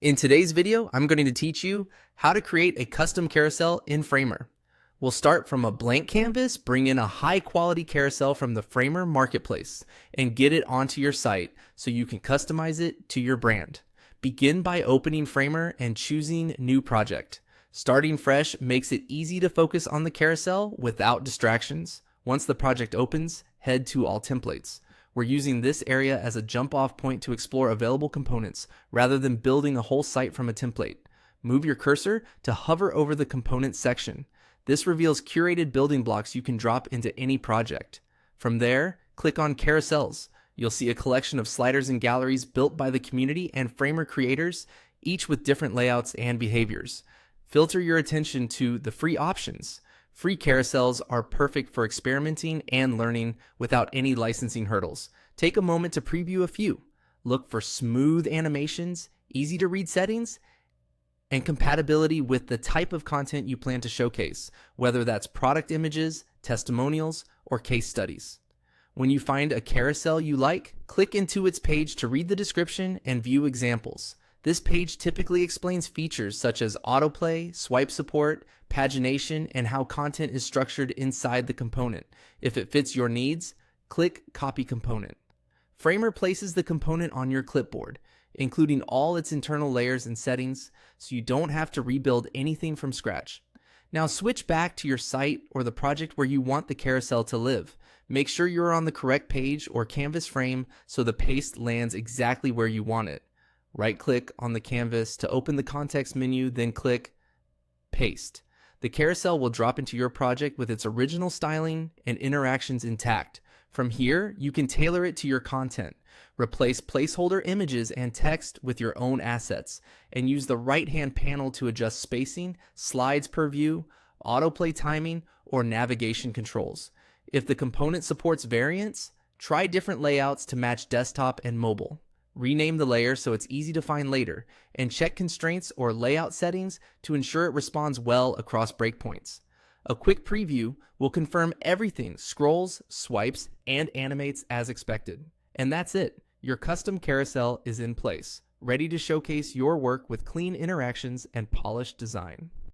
In today's video, I'm going to teach you how to create a custom carousel in Framer. We'll start from a blank canvas, bring in a high quality carousel from the Framer marketplace, and get it onto your site so you can customize it to your brand. Begin by opening Framer and choosing New Project. Starting fresh makes it easy to focus on the carousel without distractions. Once the project opens, head to All Templates. We're using this area as a jump-off point to explore available components rather than building a whole site from a template. Move your cursor to hover over the components section. This reveals curated building blocks you can drop into any project. From there, click on Carousels. You'll see a collection of sliders and galleries built by the community and Framer creators, each with different layouts and behaviors. Filter your attention to the free options. Free carousels are perfect for experimenting and learning without any licensing hurdles. Take a moment to preview a few. Look for smooth animations, easy to read settings, and compatibility with the type of content you plan to showcase, whether that's product images, testimonials, or case studies. When you find a carousel you like, click into its page to read the description and view examples. This page typically explains features such as autoplay, swipe support, pagination, and how content is structured inside the component. If it fits your needs, click Copy Component. Framer places the component on your clipboard, including all its internal layers and settings, so you don't have to rebuild anything from scratch. Now switch back to your site or the project where you want the carousel to live. Make sure you're on the correct page or canvas frame so the paste lands exactly where you want it. Right-click on the canvas to open the context menu, then click Paste. The carousel will drop into your project with its original styling and interactions intact. From here, you can tailor it to your content. Replace placeholder images and text with your own assets, and use the right-hand panel to adjust spacing, slides per view, autoplay timing, or navigation controls. If the component supports variants, try different layouts to match desktop and mobile. Rename the layer so it's easy to find later, and check constraints or layout settings to ensure it responds well across breakpoints. A quick preview will confirm everything scrolls, swipes, and animates as expected. And that's it. Your custom carousel is in place, ready to showcase your work with clean interactions and polished design.